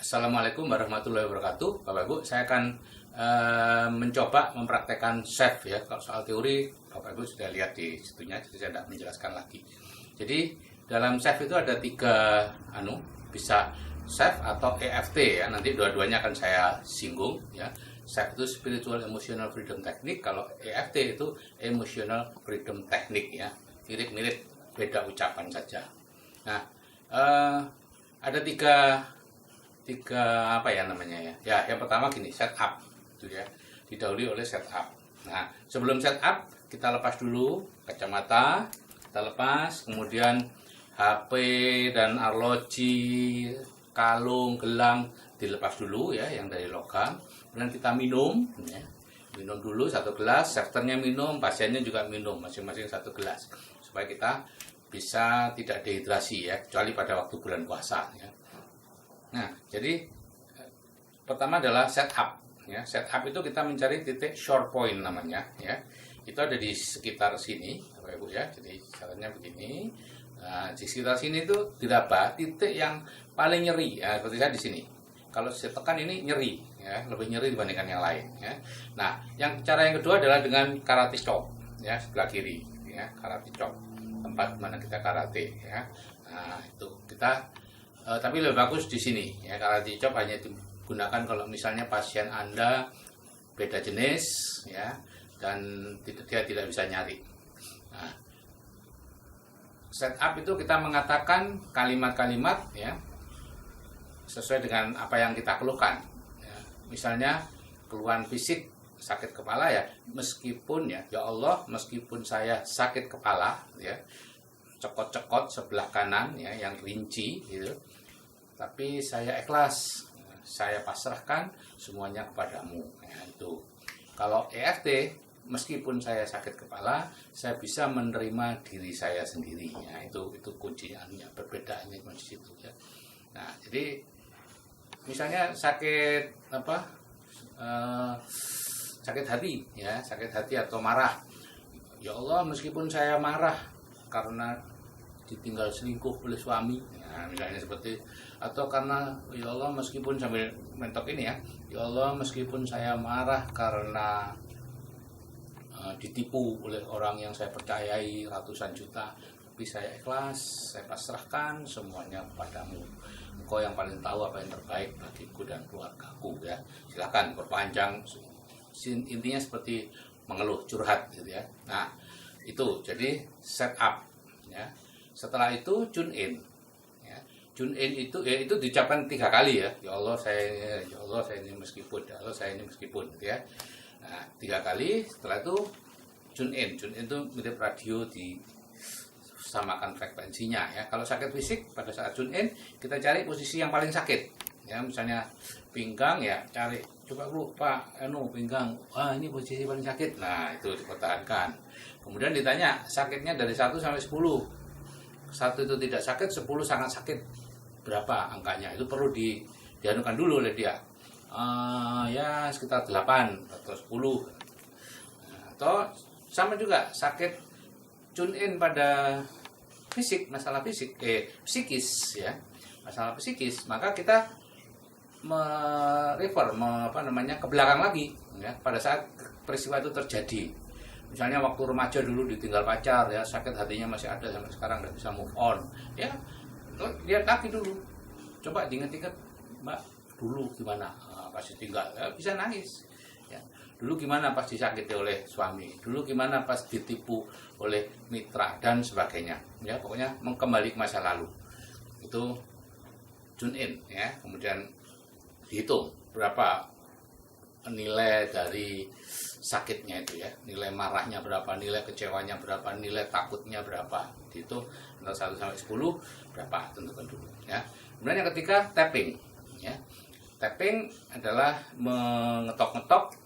Assalamualaikum warahmatullahi wabarakatuh, Bapak Ibu. Saya akan mencoba mempraktekkan chef ya. Kalau soal teori, Bapak Ibu sudah lihat di situnya, jadi saya tidak menjelaskan lagi. Jadi dalam chef itu ada tiga bisa chef atau EFT ya. Nanti dua-duanya akan saya singgung ya. Chef itu Spiritual Emotional Freedom Technique, kalau EFT itu Emotional Freedom Technique ya. Mirip-mirip, beda ucapan saja. Nah, ada tiga apa ya namanya ya. Ya, yang pertama gini, setup itu ya. Didahului oleh setup. Nah, sebelum setup kita lepas dulu kacamata, kita lepas, kemudian HP dan arloji, kalung, gelang dilepas dulu ya, yang dari logam. Kemudian kita minum ya. Minum dulu satu gelas, serternya minum, pasiennya juga minum, masing-masing satu gelas supaya kita bisa tidak dehidrasi ya, kecuali pada waktu bulan puasa ya. Nah, jadi pertama adalah setup ya. Setup itu kita mencari titik short point namanya ya. Itu ada di sekitar sini, Bapak Ibu ya. Jadi caranya begini. Nah, di sekitar sini itu diraba titik yang paling nyeri ya, seperti saya di sini. Kalau saya tekan ini nyeri ya, lebih nyeri dibandingkan yang lain ya. Nah, cara yang kedua adalah dengan karate chop ya, sebelah kiri ya, karate chop. Tempat mana kita karate ya. Nah, itu kita tapi lebih bagus di sini ya. Karate chop hanya digunakan kalau misalnya pasien Anda beda jenis ya, dan dia tidak bisa nyari. Nah, setup itu kita mengatakan kalimat-kalimat ya sesuai dengan apa yang kita keluhkan ya. Misalnya keluhan fisik, sakit kepala ya, meskipun ya Allah, meskipun saya sakit kepala ya, cekot-cekot sebelah kanan ya, yang rinci gitu, tapi saya ikhlas, saya pasrahkan semuanya kepadamu ya. Itu kalau EFT, meskipun saya sakit kepala, saya bisa menerima diri saya sendiri ya. Itu kuncinya, perbedaannya di situ ya. Nah, jadi misalnya sakit sakit hati ya, sakit hati atau marah, ya Allah, meskipun saya marah karena ditinggal selingkuh oleh suami ya, misalnya seperti, atau karena ya Allah, meskipun sambil mentok ini ya, ya Allah, meskipun saya marah karena ditipu oleh orang yang saya percayai ratusan juta, tapi saya ikhlas, saya pasrahkan semuanya kepadamu. Engkau yang paling tahu apa yang terbaik bagiku dan keluargaku ya. Silakan perpanjang, intinya seperti mengeluh, curhat gitu ya. Nah, itu jadi setup ya. Setelah itu tune in ya. Tune in itu ya, itu diucapkan 3 kali ya. Ya Allah saya ini meskipun, ya Allah saya ini meskipun gitu ya. Nah, 3 kali. Setelah itu tune in. Tune in itu mirip radio, disamakan frekuensinya ya. Kalau sakit fisik, pada saat tune in kita cari posisi yang paling sakit ya. Misalnya pinggang ya, cari coba lu Pak pinggang, ini posisi paling sakit. Nah, itu dipertahankan. Kemudian ditanya sakitnya dari 1 sampai 10. 1 itu tidak sakit, 10 sangat sakit, berapa angkanya? Itu perlu dianukan dulu oleh dia. Ya sekitar 8 atau 10. Nah, atau sama juga sakit, tune in pada fisik, masalah fisik, psikis ya, masalah psikis, maka kita merefer ke belakang lagi ya, pada saat peristiwa itu terjadi. Misalnya waktu remaja dulu ditinggal pacar ya, sakit hatinya masih ada sampai sekarang, nggak bisa move on ya, lihat kaki dulu, coba diingat-ingat, Mbak, dulu gimana pas ditinggal ya, bisa nangis ya. Dulu gimana pas disakiti oleh suami, dulu gimana pas ditipu oleh mitra dan sebagainya ya. Pokoknya kembali ke masa lalu, itu tune in ya. Kemudian dihitung berapa nilai dari sakitnya itu ya, nilai marahnya berapa, nilai kecewanya berapa, nilai takutnya berapa, itu antara 1 sampai 10 berapa, tentukan dulu ya. Kemudian yang ketiga, tapping ya. Tapping adalah mengetok-ngetok,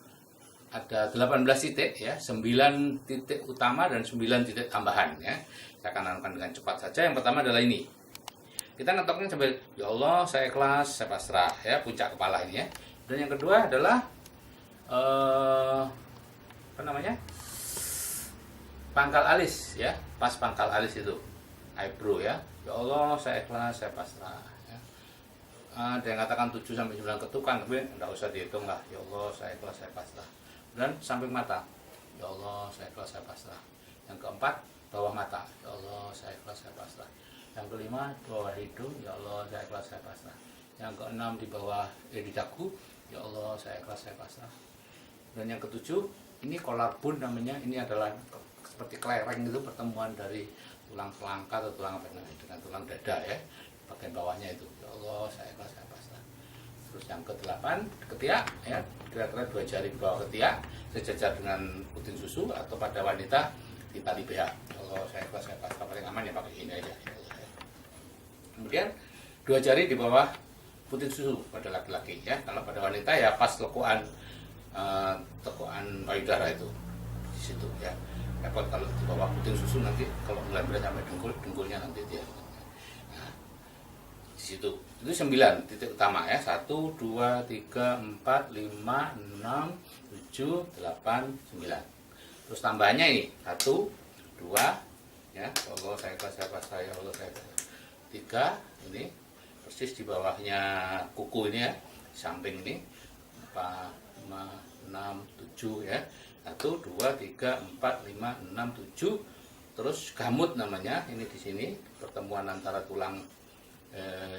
ada 18 titik ya, 9 titik utama dan 9 titik tambahan ya. Saya akan lakukan dengan cepat saja. Yang pertama adalah ini, kita ngetoknya sambil ya Allah saya ikhlas, saya pasrah ya, puncak kepala ini ya. Dan yang kedua adalah pangkal alis ya, pas pangkal alis itu eyebrow ya. Ya Allah saya ikhlas, saya pasrah ya. ada yang katakan 7 sampai 9 ketukan, tapi enggak usah dihitung lah. Ya Allah, saya ikhlas, saya pasrah. Dan samping mata, ya Allah, saya ikhlas, saya pasrah. Yang keempat, bawah mata, ya Allah, saya ikhlas, saya pasrah. Yang kelima, bawah hidung, ya Allah, saya ikhlas, saya pasrah. Yang keenam, di bawah di dagu, ya Allah, saya ikhlas, saya pasrah. Dan yang ketujuh, ini collarbone namanya, ini adalah seperti kelereng itu, pertemuan dari tulang selangka atau tulang apa namanya, dengan tulang dada ya, bagian bawahnya itu. Ya Allah, saya ikhlas, saya pasrah. Terus yang ke-8, ketiak ya, kira-kira 2 jari di bawah ketiak sejajar dengan puting susu, atau pada wanita di tali BH. Ya Allah, saya ikhlas, saya pasrah. Paling aman ya pakai ini aja. Ya Allah, ya. Kemudian 2 jari di bawah puting susu pada laki-laki ya. Kalau pada wanita ya pas tekuan payudara itu di situ ya. Repot kalau di bawah puting susu, nanti kalau mulai sampai dengkulnya nanti dia. Nah, di situ itu 9 titik utama ya. 1 2 3 4 5 6 7 8 9. Terus tambahnya ini 1 2 ya. Allah, saya ikhlas, saya pasrah, ya Allah, saya pasrah. 3 ini persis di bawahnya kuku ini ya, di samping ini 4 5 6 7 ya. 1 2 3 4 5 6 7. Terus gamut namanya, ini di sini pertemuan antara tulang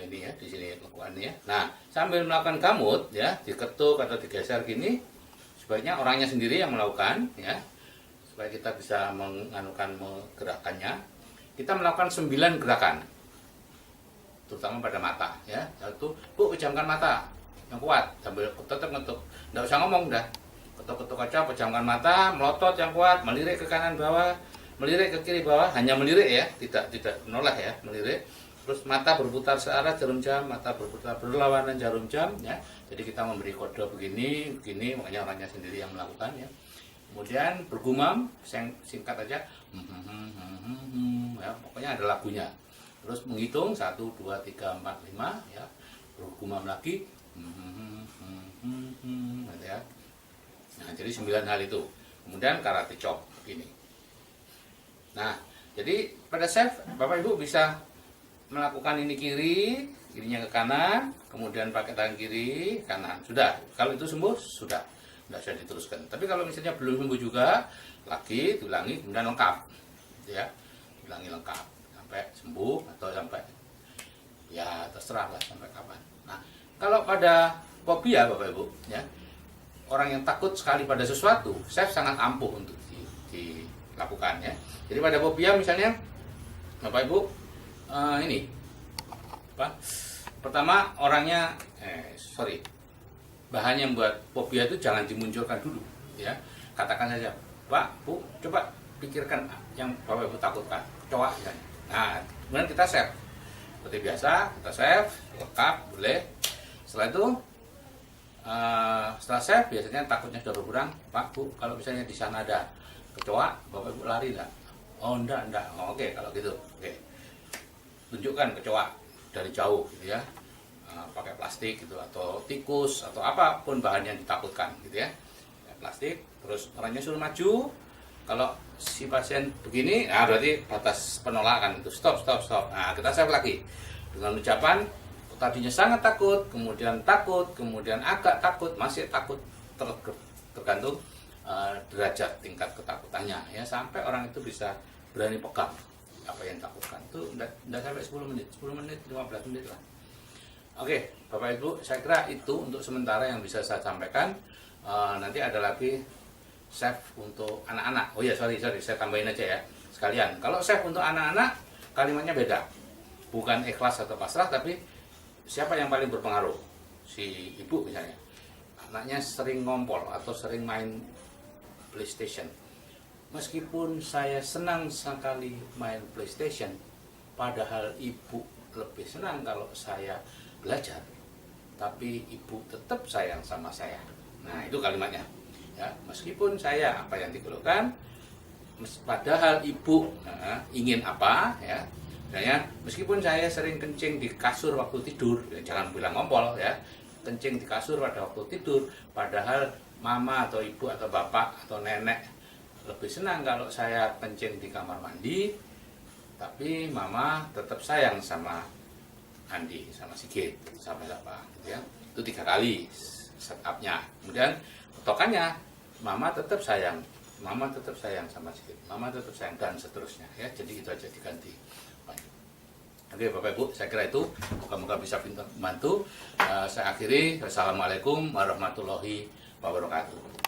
ini ya, di sini lekuannya. Nah, sambil melakukan gamut ya, diketuk atau digeser gini, sebaiknya orangnya sendiri yang melakukan ya, supaya kita bisa menggerakkannya. Kita melakukan 9 gerakan, terutama pada mata ya. 1, Bu, pejamkan mata yang kuat sambil tetap ngetuk, nggak usah ngomong dah, ketuk-ketuk aja, pejamkan mata, melotot yang kuat, melirik ke kanan bawah, melirik ke kiri bawah, hanya melirik ya, tidak menoleh ya, melirik. Terus mata berputar searah jarum jam, mata berputar berlawanan jarum jam ya. Jadi kita memberi kode begini, makanya orangnya sendiri yang melakukan ya. Kemudian bergumam, singkat aja, ya, pokoknya ada lagunya. Terus menghitung 1 2 3 4 5 ya, bergumam lagi, gitu ya. Nah, jadi 9 hal itu. Kemudian karate chop begini. Nah, jadi pada chef Bapak Ibu bisa melakukan ini kirinya ke kanan, kemudian pakai tangan kiri, kanan. Sudah. Kalau itu sembuh, sudah. Tidak usah diteruskan. Tapi kalau misalnya belum sembuh juga, lagi diulangi, kemudian lengkap. Ya, ulangi lengkap sampai sembuh atau sampai ya terserah lah sampai kapan. Nah, kalau pada fobia Bapak Ibu, ya, orang yang takut sekali pada sesuatu, chef sangat ampuh untuk dilakukan ya. Jadi pada fobia misalnya Bapak Ibu, ini apa? Pertama orangnya bahan yang buat fobia itu jangan dimunculkan dulu ya. Katakan saja, Pak, Bu, coba pikirkan yang Bapak Ibu takutkan, kecoa misalnya. Nah, kemudian kita save seperti biasa, kita save lengkap boleh. Setelah itu setelah save biasanya takutnya sudah berkurang. Pak, Bu, kalau misalnya di sana ada kecoa, Bapak Ibu lari enggak? Oh, enggak. Oh, oke, kalau gitu. Oke. Tunjukkan kecoa dari jauh gitu ya, pakai plastik gitu, atau tikus atau apapun bahan yang ditakutkan gitu ya, plastik. Terus orangnya suruh maju. Kalau si pasien begini, nah berarti batas penolakan itu stop. Nah, kita save lagi dengan ucapan tadinya sangat takut, kemudian agak takut, masih takut, tergantung derajat tingkat ketakutannya ya, sampai orang itu bisa berani pegang apa yang takutkan. Itu enggak sampai 10 menit, 15 menit lah. Oke, Bapak Ibu, saya kira itu untuk sementara yang bisa saya sampaikan. Nanti ada lagi chef untuk anak-anak. Oh ya, sorry, saya tambahin aja ya sekalian. Kalau chef untuk anak-anak, kalimatnya beda. Bukan ikhlas atau pasrah, tapi siapa yang paling berpengaruh? Si ibu misalnya, anaknya sering ngompol atau sering main PlayStation. Meskipun saya senang sekali main PlayStation, padahal ibu lebih senang kalau saya belajar, tapi ibu tetap sayang sama saya. Nah, itu kalimatnya ya. Meskipun saya apa yang dikeluhkan, padahal ibu ingin apa ya. Misalnya, meskipun saya sering kencing di kasur waktu tidur, ya, jangan bilang ngompol ya, kencing di kasur pada waktu tidur, padahal mama atau ibu atau bapak atau nenek lebih senang kalau saya kencing di kamar mandi, tapi mama tetap sayang sama Andi sama Sigit sama siapa gitu ya. Itu 3 kali setupnya. Kemudian tokannya, mama tetap sayang sama Sigit, mama tetap sayang, dan seterusnya ya. Jadi itu aja diganti. Oke Bapak Ibu, saya kira itu moga-moga bisa membantu. Saya akhiri. Wassalamualaikum warahmatullahi wabarakatuh.